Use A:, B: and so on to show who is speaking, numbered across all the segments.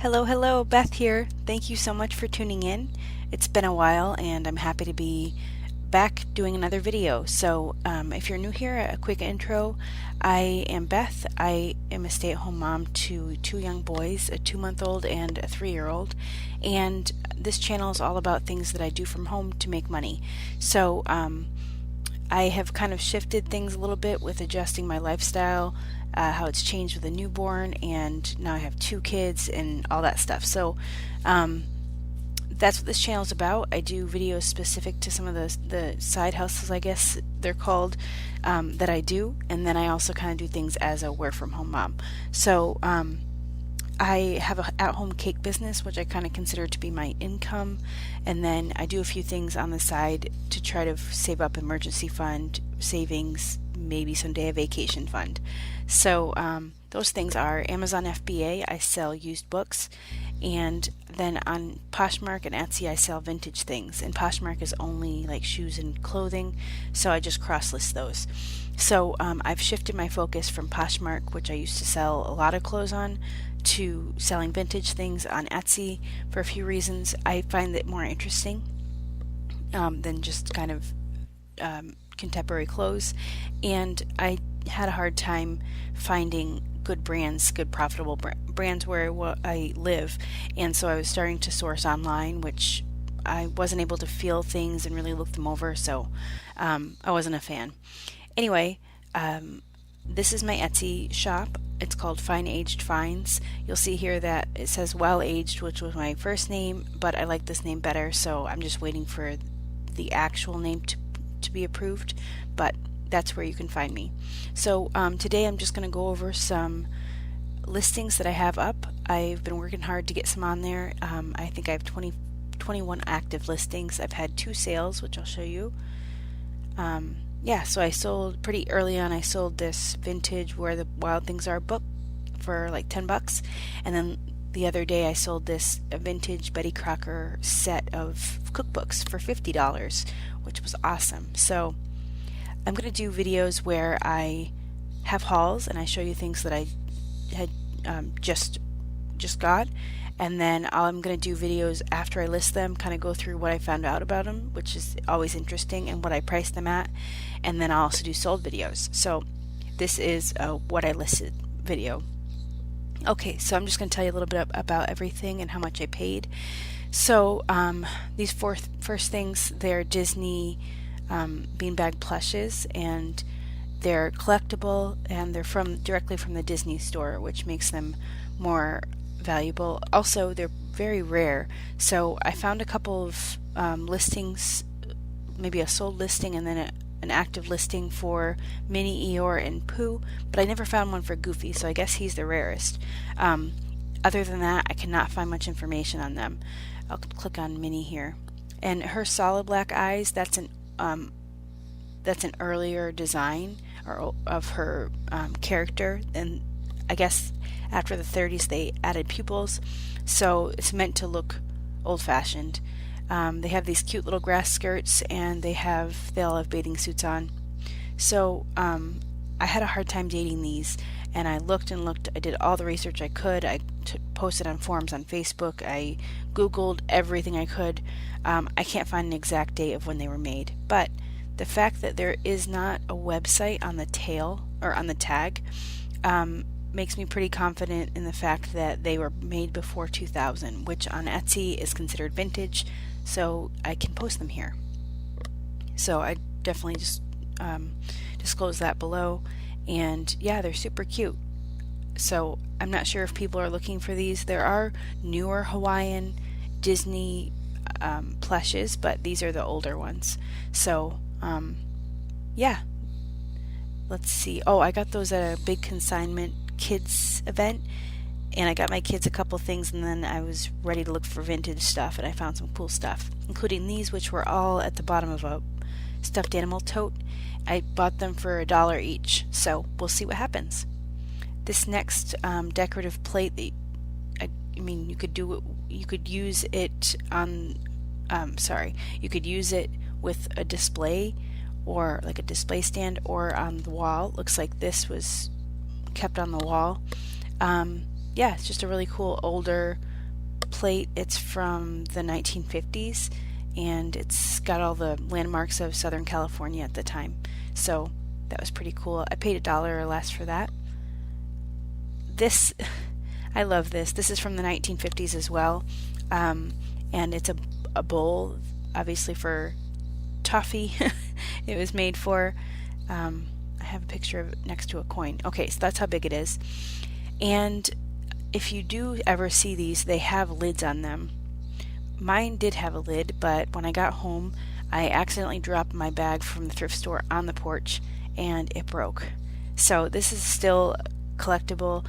A: Hello, Beth here. Thank you so much for tuning in. It's been a while and I'm happy to be back doing another video. If you're new here, a quick intro. I am Beth. I am a stay-at-home mom to two young boys, a 2-month-old and a 3-year-old. And this channel is all about things that I do from home to make money. I have kind of shifted things a little bit with adjusting my lifestyle, how it's changed with a newborn, and now I have 2 kids and all that stuff. That's what this channel is about. I do videos specific to some of the side hustles, I guess they're called, that I do, and then I also kind of do things as a work-from-home mom. I have an at-home cake business, which I kind of consider to be my income, and then I do a few things on the side to try to save up emergency fund, savings, maybe someday a vacation fund. Those things are Amazon FBA, I sell used books, and then on Poshmark and Etsy I sell vintage things, and Poshmark is only like shoes and clothing, so I just cross-list those. I've shifted my focus from Poshmark, which I used to sell a lot of clothes on, to selling vintage things on Etsy for a few reasons. I find it more interesting than just kind of contemporary clothes, and I had a hard time finding good brands, good profitable brands where I live, and so I was starting to source online, which I wasn't able to feel things and really look them over, so I wasn't a fan. Anyway, this is my Etsy shop. It's called FineAgedFinds. You'll see here that it says Well Aged, which was my first name, but I like this name better, so I'm just waiting for the actual name to be approved, but that's where you can find me. Today I'm just going to go over some listings that I have up. I've been working hard to get some on there. I think I have 21 active listings. I've had 2 sales, which I'll show you. So I sold pretty early on. I sold this vintage Where the Wild Things Are book for like $10, and then the other day I sold this vintage Betty Crocker set of cookbooks for $50, which was awesome. So I'm going to do videos where I have hauls and I show you things that I had just got, and then I'm going to do videos after I list them, kind of go through what I found out about them, which is always interesting, and what I priced them at, and then I'll also do sold videos. So this is a what I listed video. Okay, so I'm just going to tell you a little bit about everything and how much I paid. These first things, they're Disney beanbag plushes, and they're collectible, and they're directly from the Disney store, which makes them more valuable. Also, they're very rare, so I found a couple of listings, maybe a sold listing and then an active listing for Minnie, Eeyore, and Pooh, but I never found one for Goofy, so I guess he's the rarest. Other than that, I cannot find much information on them. I'll click on Minnie here, and her solid black eyes, that's an earlier design of her character, and I guess after the 30s they added pupils, so it's meant to look old-fashioned. They have these cute little grass skirts, and they all have bathing suits on. I had a hard time dating these, and I looked and looked. I did all the research I could. I posted on forums on Facebook. I Googled everything I could. I can't find an exact date of when they were made, but the fact that there is not a website on the tail or on the tag makes me pretty confident in the fact that they were made before 2000, which on Etsy is considered vintage, so I can post them here. So I definitely just disclose that below, and yeah, they're super cute. So I'm not sure if people are looking for these. There are newer Hawaiian Disney plushes, but these are the older ones. Yeah, let's see. Oh, I got those at a big consignment kids event, and I got my kids a couple things, and then I was ready to look for vintage stuff, and I found some cool stuff, including these, which were all at the bottom of a stuffed animal tote. I bought them for $1 each, so we'll see what happens. This next decorative plate, you could use it on you could use it with a display, or like a display stand, or on the wall. Looks like this was kept on the wall. Yeah, it's just a really cool older plate. It's from the 1950s, and it's got all the landmarks of Southern California at the time. So that was pretty cool. I paid $1 or less for that. This, I love this. This is from the 1950s as well, and it's a bowl, obviously for toffee. It was made for. I have a picture of it next to a coin. Okay, so that's how big it is. And if you do ever see these, they have lids on them. Mine did have a lid, but when I got home, I accidentally dropped my bag from the thrift store on the porch, and it broke. So this is still collectible.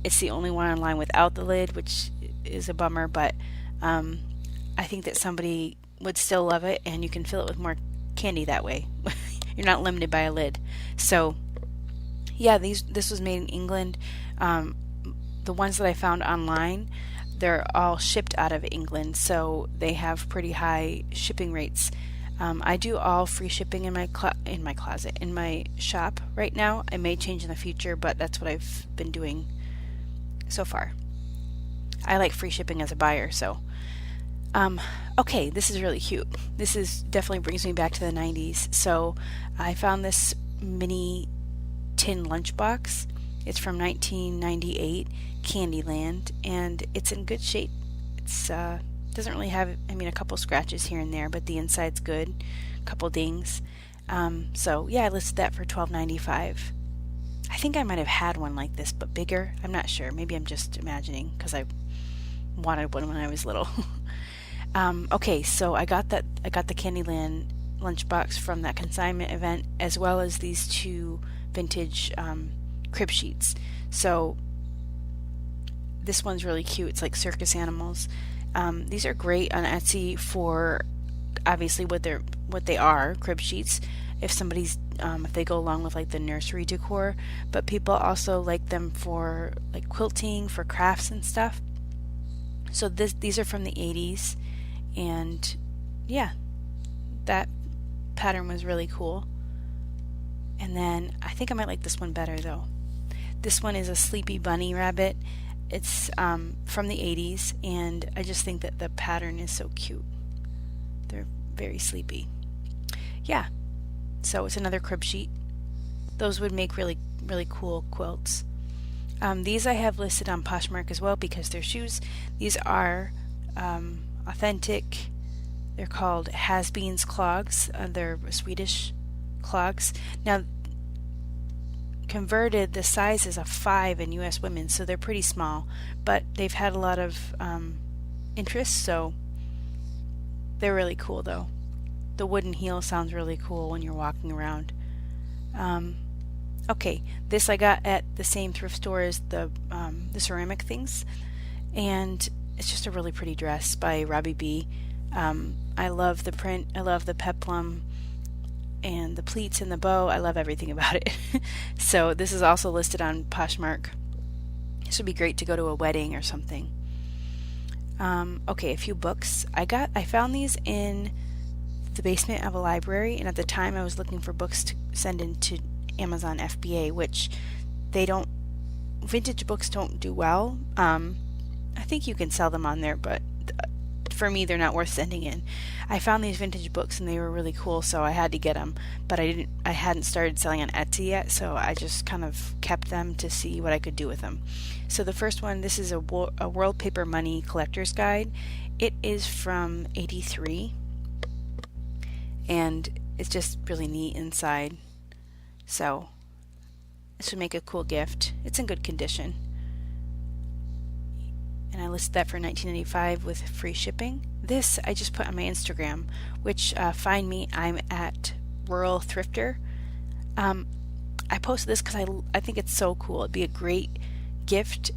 A: It's the only one online without the lid, which is a bummer, but I think that somebody would still love it, and you can fill it with more candy that way. You're not limited by a lid. So yeah, this was made in England. The ones that I found online, they're all shipped out of England, so they have pretty high shipping rates. I do all free shipping in my closet, in my shop right now. I may change in the future, but that's what I've been doing so far. I like free shipping as a buyer, so okay, this is really cute. This is definitely brings me back to the 90s. So I found this mini tin lunchbox. It's from 1998, Candyland, and it's in good shape. It's doesn't really have, a couple scratches here and there, but the inside's good. A couple dings. So yeah, I listed that for $12.95. I think I might have had one like this, but bigger. I'm not sure. Maybe I'm just imagining because I wanted one when I was little. Okay, so I got the Candyland lunchbox from that consignment event, as well as these two vintage crib sheets. So this one's really cute. It's like circus animals. These are great on Etsy for obviously what they are, crib sheets. If somebody's if they go along with like the nursery decor, but people also like them for like quilting, for crafts and stuff. So these are from the 80s, and yeah, that pattern was really cool. And then I think I might like this one better though. This one is a sleepy bunny rabbit. It's from the 80s, and I just think that the pattern is so cute. They're very sleepy. Yeah, so it's another crib sheet. Those would make really, really cool quilts. These I have listed on Poshmark as well because they're shoes. These are authentic. They're called Has-Beens clogs. They're Swedish clogs. Now, converted, the size is a 5 in U.S. women's, so they're pretty small, but they've had a lot of interest, so they're really cool though. The wooden heel sounds really cool when you're walking around. Okay, this I got at the same thrift store as the ceramic things, and it's just a really pretty dress by Robbie B. I love the print, I love the peplum, and the pleats and the bow. I love everything about it. So this is also listed on Poshmark. This would be great to go to a wedding or something. Okay, a few books. I found these in the basement of a library, and at the time I was looking for books to send into Amazon FBA, which vintage books don't do well. I think you can sell them on there, but for me they're not worth sending in. I found these vintage books and they were really cool, so I had to get them, but I hadn't started selling on Etsy yet, so I just kind of kept them to see what I could do with them. So the first one, this is a World Paper Money Collector's Guide. It is from '83, and it's just really neat inside, so this would make a cool gift. It's in good condition, and I listed that for $19.95 with free shipping. This I just put on my Instagram, which find me. I'm at Rural Thrifter. I posted this because I think it's so cool. It'd be a great gift,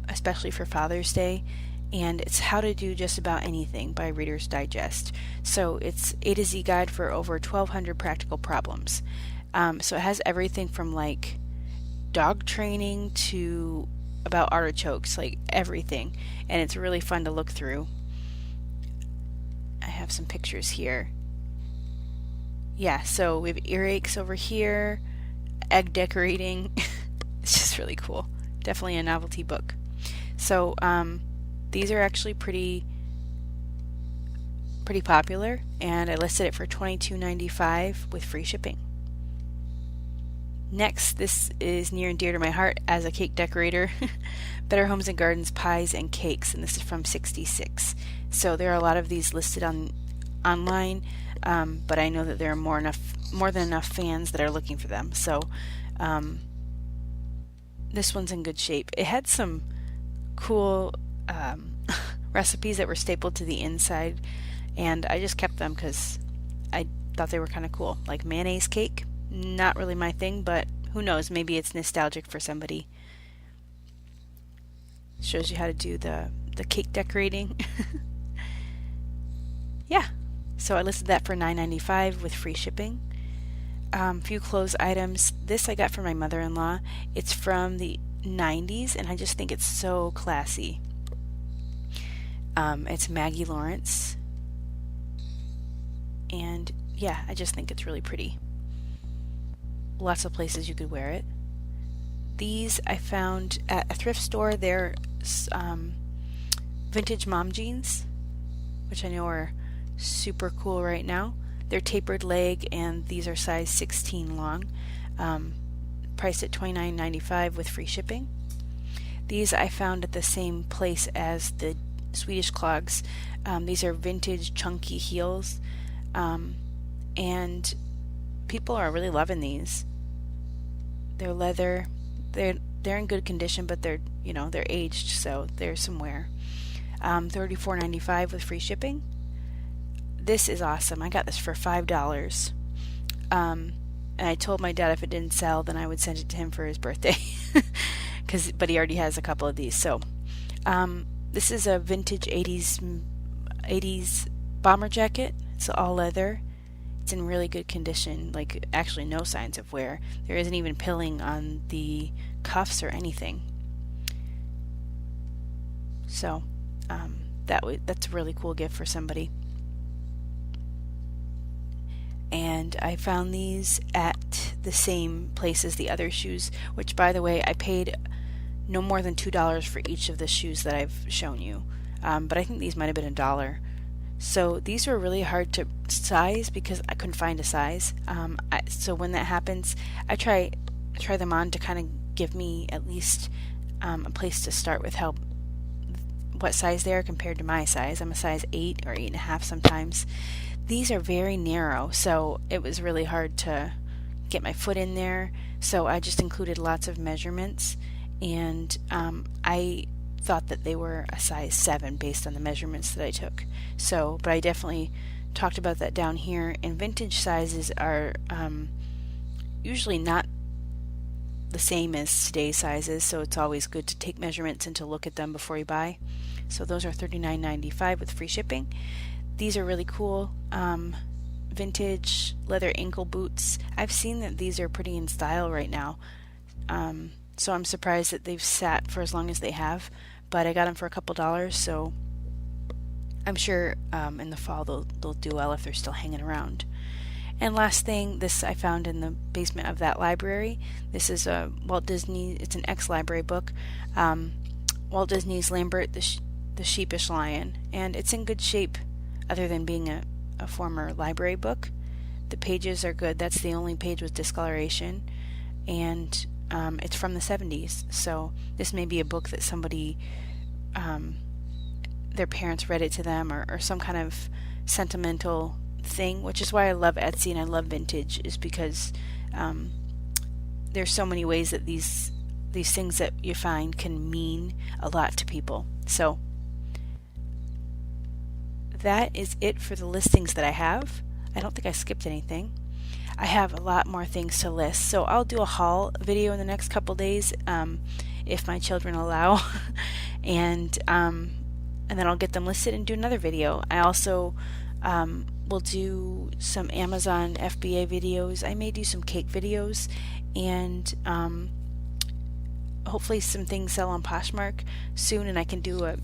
A: especially for Father's Day. And it's how to do just about anything by Reader's Digest. So it's A to Z guide for over 1,200 practical problems. So it has everything from like dog training to about artichokes, like everything, and it's really fun to look through. I have some pictures here. Yeah, so we have earaches over here, egg decorating. It's just really cool. Definitely a novelty book. So These are actually pretty popular, and I listed it for $22.95 with free shipping. Next, this is near and dear to my heart as a cake decorator. Better Homes and Gardens Pies and Cakes, and this is from 66. So there are a lot of these listed online, but I know that there are more than enough fans that are looking for them. So this one's in good shape. It had some cool recipes that were stapled to the inside, and I just kept them because I thought they were kind of cool. Like mayonnaise cake, not really my thing, but who knows, maybe it's nostalgic for somebody. Shows you how to do the cake decorating. Yeah, so I listed that for $9.95 with free shipping. Few clothes items. This I got from my mother-in-law. It's from the 90s, and I just think it's so classy. It's Maggie Lawrence, and yeah, I just think it's really pretty. Lots of places you could wear it. These I found at a thrift store. They're vintage mom jeans, which I know are super cool right now. They're tapered leg, and these are size 16 long, priced at $29.95 with free shipping. These I found at the same place as the Swedish clogs. These are vintage chunky heels, and people are really loving these. They're leather. They're in good condition, but they're aged, so there's some wear. $34.95 with free shipping. This is awesome. I got this for $5. And I told my dad if it didn't sell, then I would send it to him for his birthday. But he already has a couple of these. So this is a vintage 80s bomber jacket. It's all leather. It's in really good condition, like actually no signs of wear. There isn't even pilling on the cuffs or anything. So that's a really cool gift for somebody. And I found these at the same place as the other shoes, which, by the way, I paid no more than $2 for each of the shoes that I've shown you. But I think these might have been $1. So these were really hard to size because I couldn't find a size. So when that happens, I try them on to kind of give me at least a place to start with what size they are compared to my size. I'm a size 8 or 8.5 sometimes. These are very narrow, so it was really hard to get my foot in there. So I just included lots of measurements, and I thought that they were a size 7 based on the measurements that I took. But I definitely talked about that down here. And vintage sizes are usually not the same as today's sizes, so it's always good to take measurements and to look at them before you buy. So those are $39.95 with free shipping. These are really cool. Vintage leather ankle boots. I've seen that these are pretty in style right now. So I'm surprised that they've sat for as long as they have. But I got them for a couple dollars, so I'm sure in the fall they'll do well if they're still hanging around. And last thing, this I found in the basement of that library. This is a Walt Disney. It's an ex-library book. Walt Disney's Lambert the Sheepish Lion, and it's in good shape. Other than being a former library book, the pages are good. That's the only page with discoloration, and it's from the 70s. So this may be a book that somebody, their parents read it to them, or some kind of sentimental thing. Which is why I love Etsy and I love vintage, is because there's so many ways that these things that you find can mean a lot to people. So that is it for the listings that I have. I don't think I skipped anything. I have a lot more things to list, so I'll do a haul video in the next couple days if my children allow, and then I'll get them listed and do another video. I also will do some Amazon FBA videos. I may do some cake videos, and hopefully some things sell on Poshmark soon, and I can do a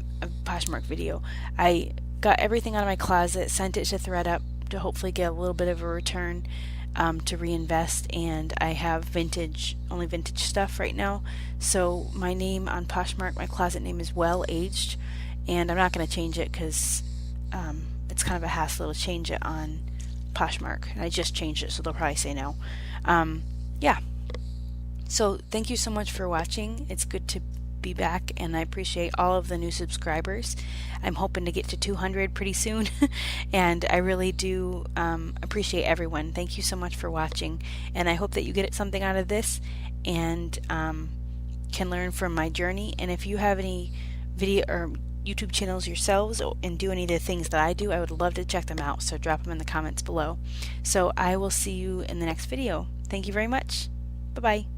A: Poshmark video. I got everything out of my closet, sent it to ThreadUp to hopefully get a little bit of a return to reinvest, and I have only vintage stuff right now. So my name on Poshmark, my closet name is Well Aged, and I'm not going to change it because it's kind of a hassle to change it on Poshmark, and I just changed it, so they'll probably say no. Yeah. So thank you so much for watching. It's good to be back, and I appreciate all of the new subscribers. I'm hoping to get to 200 pretty soon, and I really do appreciate everyone. Thank you so much for watching, and I hope that you get something out of this and can learn from my journey. And if you have any video or YouTube channels yourselves and do any of the things that I do, I would love to check them out, so drop them in the comments below. So I will see you in the next video. Thank you very much. Bye-bye.